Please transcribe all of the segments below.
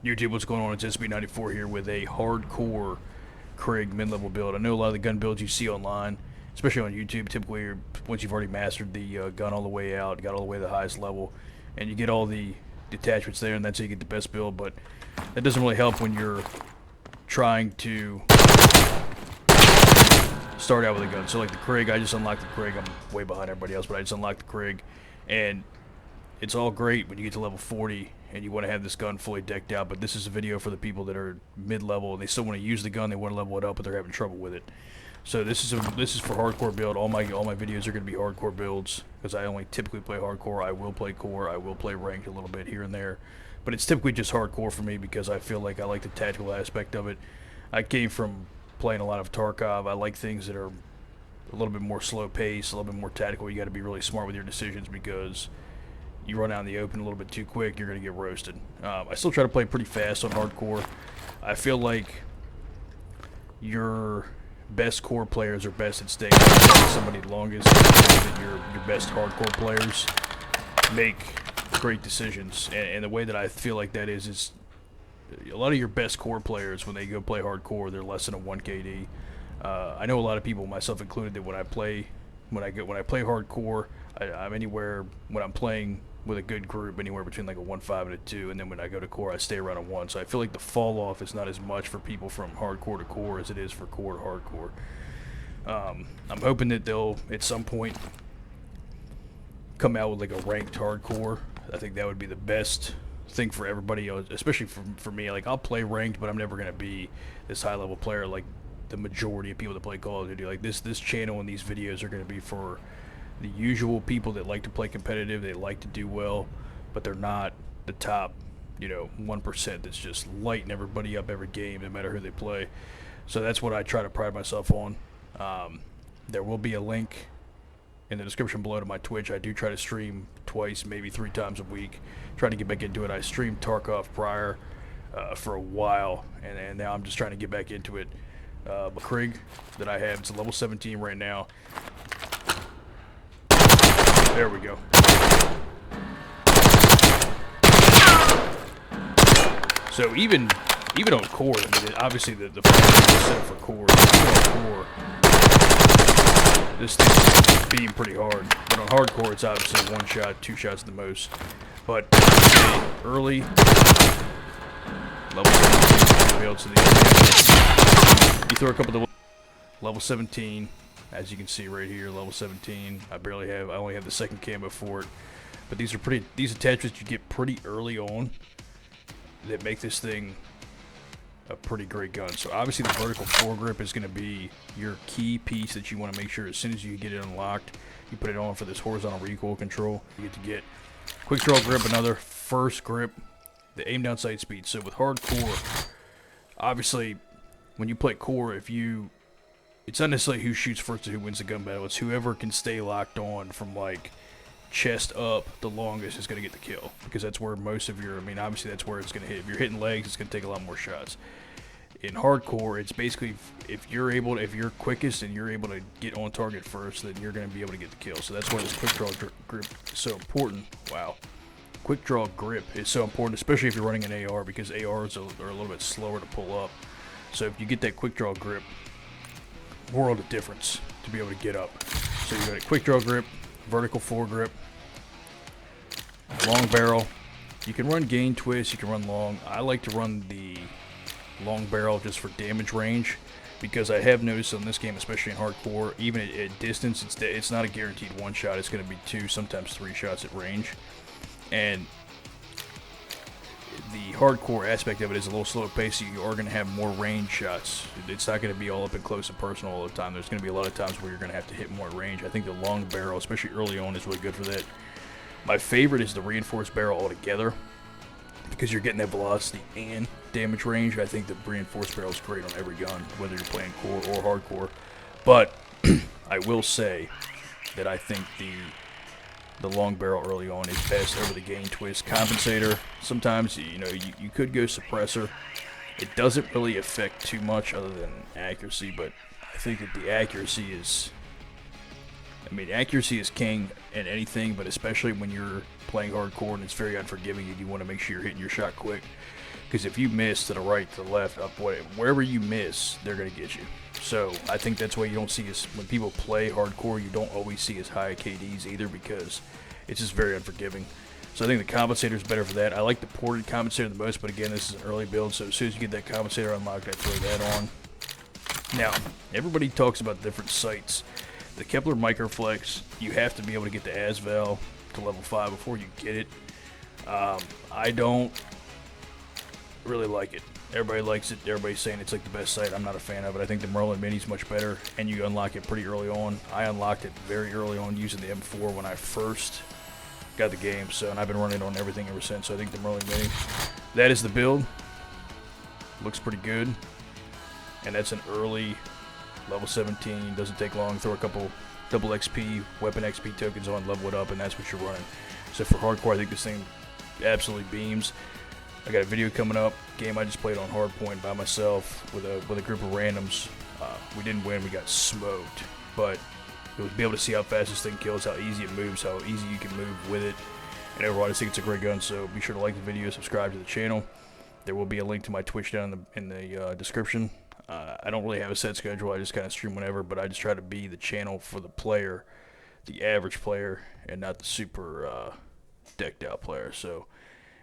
YouTube, what's going on? It's SB94 here with a hardcore Krig mid-level build. I know a lot of the gun builds you see online, especially on YouTube, typically once you've already mastered the gun all the way out, got all the way to the highest level, and you get all the detachments there, and that's how you get the best build. But that doesn't really help when you're trying to start out with a gun. So like the Krig, I just unlocked the Krig. I'm way behind everybody else, but I just unlocked the Krig, and it's all great when you get to level 40 and you want to have this gun fully decked out, but this is a video for the people that are mid-level and they still want to use the gun, they want to level it up, but they're having trouble with it. So this is for hardcore build. All my videos are going to be hardcore builds because I only typically play hardcore. I will play core, I will play ranked a little bit here and there, but it's typically just hardcore for me because I feel like I like the tactical aspect of it. I came from playing a lot of Tarkov. I like things that are a little bit more slow pace, a little bit more tactical. You got to be really smart with your decisions because you run out in the open a little bit too quick, you're going to get roasted. I still try to play pretty fast on hardcore. I feel like your best core players are best at staying with somebody longest. That your best hardcore players make great decisions. And the way that I feel like that is a lot of your best core players, when they go play hardcore, they're less than a 1 KD. I know a lot of people, myself included, that when I play hardcore, I'm anywhere when I'm playing with a good group, anywhere between like a 1.5 and a 2, and then when I go to core, I stay around a 1. So I feel like the fall off is not as much for people from hardcore to core as it is for core to hardcore. I'm hoping that they'll at some point come out with like a ranked hardcore. I think that would be the best thing for everybody, especially for me. Like, I'll play ranked, but I'm never going to be this high level player like the majority of people that play Call of Duty. Like this channel and these videos are going to be for the usual people that like to play competitive, they like to do well, but they're not the top, 1% that's just lighting everybody up every game, no matter who they play. So that's what I try to pride myself on. There will be a link in the description below to my Twitch. I do try to stream twice, maybe 3 times a week. Trying to get back into it. I streamed Tarkov prior for a while, and now I'm just trying to get back into it. But Krig that I have, it's a level 17 right now. There we go. So even on core, I mean, obviously the is set for core. Even on core, this thing's being pretty hard. But on hardcore, it's obviously 1 shot, 2 shots at the most. But early level 17 build to the you throw a couple of level 17. As you can see right here, level 17. I only have the second camo for it. But these attachments you get pretty early on that make this thing a pretty great gun. So obviously the vertical foregrip is going to be your key piece that you want to make sure as soon as you get it unlocked, you put it on for this horizontal recoil control. You get to get quick draw grip, another first grip, the aim down sight speed. So with hardcore, obviously when you play core, it's not necessarily who shoots first or who wins the gun battle. It's whoever can stay locked on from like chest up the longest is going to get the kill, because that's where most of obviously that's where it's going to hit. If you're hitting legs, it's going to take a lot more shots. In hardcore, it's basically if you're quickest and you're able to get on target first, then you're going to be able to get the kill. So that's why this quick draw grip is so important. Wow. Quick draw grip is so important, especially if you're running an AR, because ARs are a little bit slower to pull up. So if you get that quick draw grip, world of difference to be able to get up. So you got a quick draw grip, vertical foregrip, long barrel. You can run gain twist, you can run long. I like to run the long barrel just for damage range, because I have noticed on this game, especially in hardcore, even at distance, it's not a guaranteed 1 shot. It's going to be 2, sometimes 3 shots at range. And the hardcore aspect of it is a little slower pace, so you are going to have more range shots. It's not going to be all up and close and personal all the time. There's going to be a lot of times where you're going to have to hit more range. I think the long barrel, especially early on, is really good for that. My favorite is the reinforced barrel altogether, because you're getting that velocity and damage range. I think the reinforced barrel is great on every gun, whether you're playing core or hardcore. But I will say that I think the long barrel early on is best over the gain twist compensator. Sometimes you could go suppressor. It doesn't really affect too much other than accuracy, but I think that the accuracy is king in anything, but especially when you're playing hardcore and it's very unforgiving and you want to make sure you're hitting your shot quick. Because if you miss to the right, to the left, up, wherever you miss, they're going to get you. So I think that's why you don't see as, when people play hardcore, you don't always see as high KDs either, because it's just very unforgiving. So I think the compensator is better for that. I like the ported compensator the most, but again, this is an early build, so as soon as you get that compensator unlocked, I throw that on. Now, everybody talks about different sights. The Kepler Microflex, you have to be able to get the ASVAL to level 5 before you get it. I don't really like it. Everybody likes it. Everybody's saying it's like the best sight. I'm not a fan of it. I think the Merlin Mini's much better, and you unlock it pretty early on. I unlocked it very early on using the M4 when I first got the game, and I've been running it on everything ever since. So I think the Merlin Mini, that is the build. Looks pretty good, and that's an early level 17. Doesn't take long. Throw a couple double XP, weapon XP tokens on, level it up, and that's what you're running. So for hardcore, I think this thing absolutely beams. I got a video coming up, game I just played on hardpoint by myself with a group of randoms. We didn't win, we got smoked, but you'll be able to see how fast this thing kills, how easy it moves, how easy you can move with it, and overall I just think it's a great gun. So be sure to like the video, subscribe to the channel. There will be a link to my Twitch down in the description. I don't really have a set schedule, I just kind of stream whenever, but I just try to be the channel for the player, the average player, and not the super decked out player. So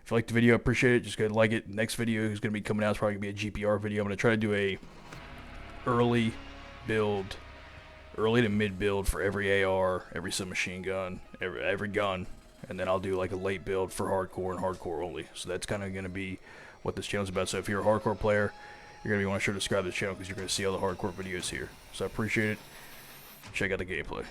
if you like the video, I appreciate it. Just go ahead and like it. Next video is going to be coming out. It's probably going to be a GPR video. I'm going to try to do a early build, early to mid build for every AR, every submachine gun, every gun, and then I'll do like a late build for hardcore and hardcore only. So that's kind of going to be what this channel is about. So if you're a hardcore player, you're going to want to sure to subscribe to this channel because you're going to see all the hardcore videos here. So I appreciate it. Check out the gameplay.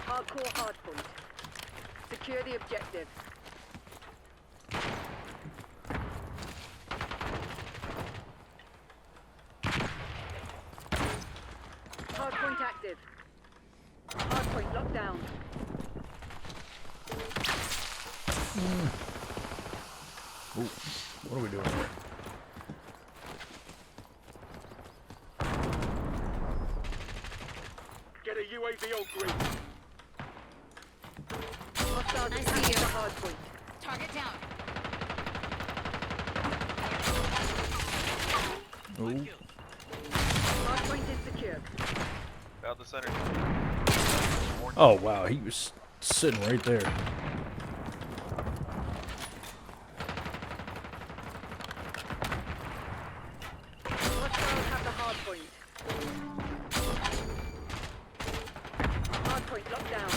Hardcore hardpoint. Secure the objective. Hardpoint active. Hardpoint locked down. Ooh, what are we doing here? Get a UAV on grid. Hostiles I attacking see you. the hardpoint. Target down. Ooh. Hardpoint is secure. Out the center. Oh wow, he was sitting right there. Hostiles have the hardpoint. Hardpoint locked down.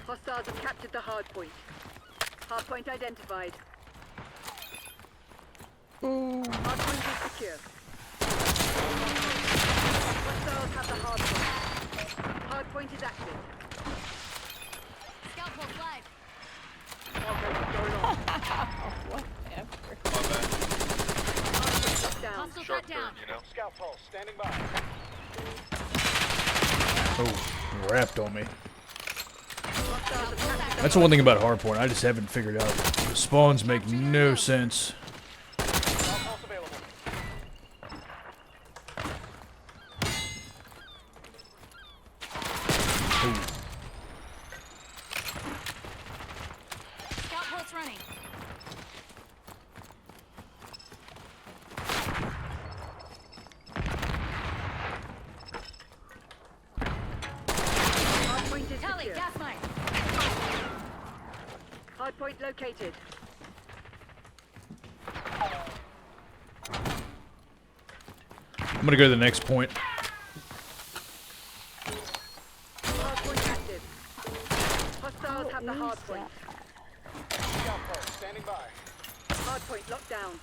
Hostiles have captured the hardpoint. Hardpoint identified. Hardpoint is secure. Hostiles have the hardpoint. Hardpoint is active. Scout pulse live. Okay, what's going on? My bad. Hardpoint locked down. Hostile Sharp threat down. turn, you know. Scout pulse, standing by. Oh, he wrapped on me. Hostiles have captured That's the one thing about hardpoint. I just haven't figured out. The spawns make no sense. Scout pulse available. Ooh. Scout pulse running. Hardpoint is Tally, secure. gas mine. Hardpoint located. I'm gonna go to the next point. Hardpoint active. Hostiles have the hardpoint. Scout pulse, standing by. Hardpoint locked down.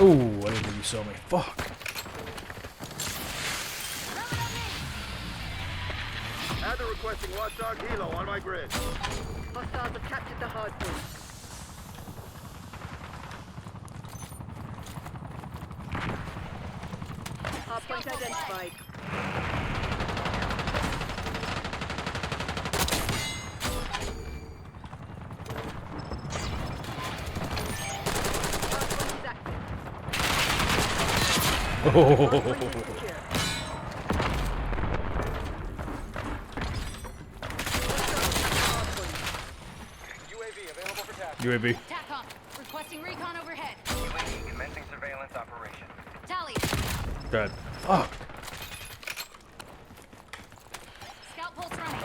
Oh, I didn't think you saw me. Fuck. Adder requesting watchdog helo on my grid. Hostiles have captured the hard point. Hardpoint identified. Hardpoint is active. Hardpoint is secure. Hostiles have the hardpoint. UAV available for task. UAV. TACOM. Requesting recon overhead. UAV commencing surveillance operation. Tally. God. Fuck. Scout pulse running.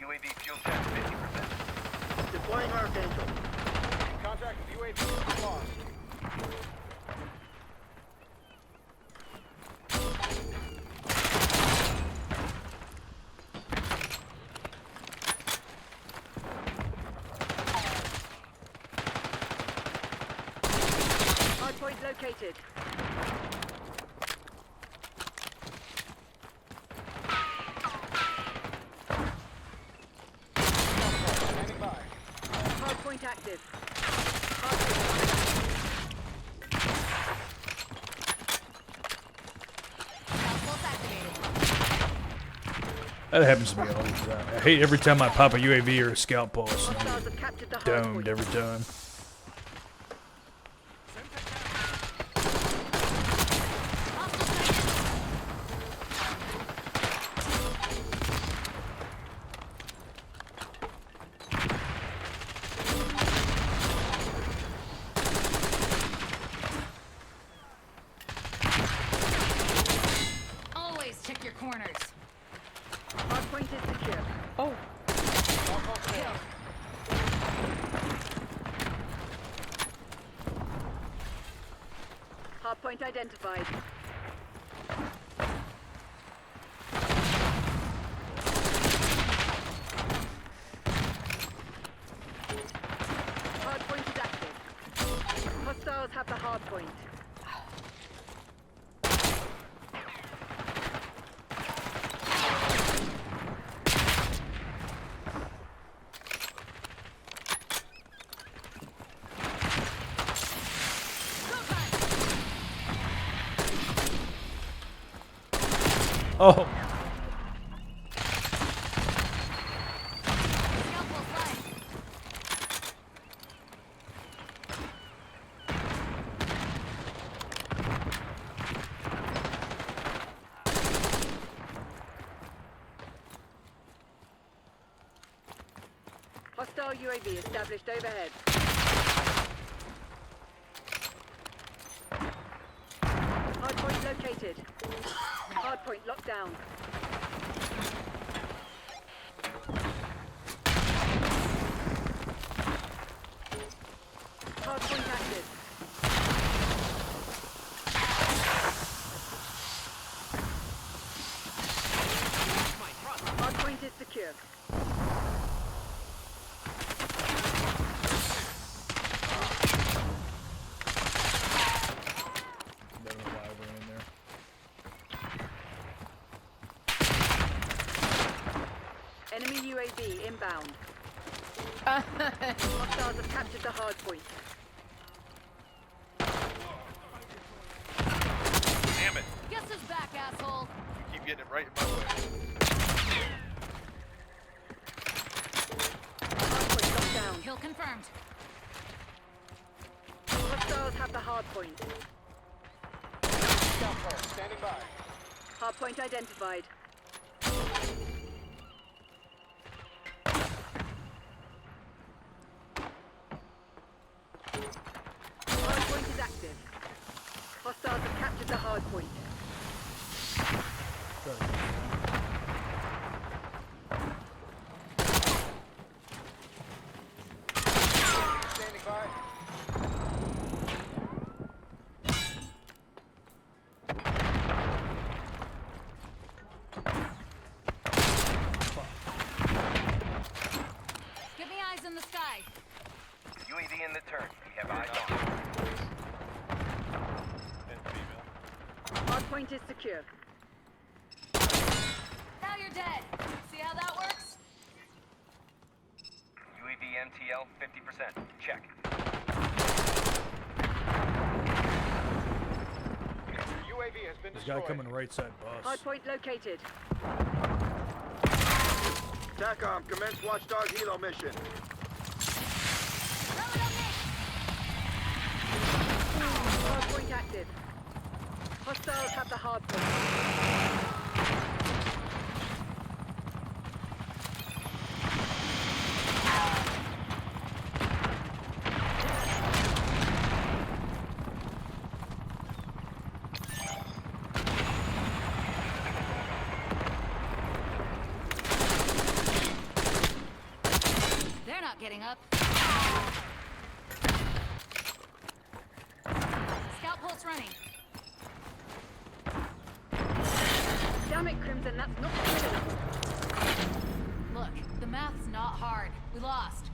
UAV fuel check 50%. Deploying Archangel. Contact with UAV lost. Hardpoint located. Standing by. Hardpoint active. Hardpoint. Scout pulse activated. That happens to me all the time. I hate every time I pop a UAV or a scout pulse. I'm Hostiles have captured the domed hardpoint. every time. Hostile sighted. Always check your corners. Hardpoint is secure. All calls available. Hardpoint identified. Hardpoint is active. Hostiles have the hardpoint. Oh. Scout pulse live. Hostile UAV established overhead. Hardpoint located. Hardpoint locked down. Hardpoint active. Hardpoint is secure. Don't know why I went in there. Enemy UAV inbound. Hostiles have captured the hardpoint. Damn it. Guess who's back, asshole? You keep getting it right in my way. Hardpoint locked down. Kill confirmed. Hostiles have the hardpoint. Scout pulse. Standing by. Hardpoint identified. Hardpoint is active. Hostiles have captured the hardpoint. Standing by. Give me eyes in the sky. the turn. We have eyes on. And female. Hardpoint is secure. Now you're dead. See how that works? UAV MTL 50%. Check. UAV has been There's a destroyed. guy coming right side bus. Hardpoint located. TACOM, commence Watchdog Helo mission. Throw it on me! Hardpoint active. Hostiles have the hardpoint. They're not getting up. Scout pulse running. Damn it, Crimson, that's not good enough. Look, the math's not hard. We lost.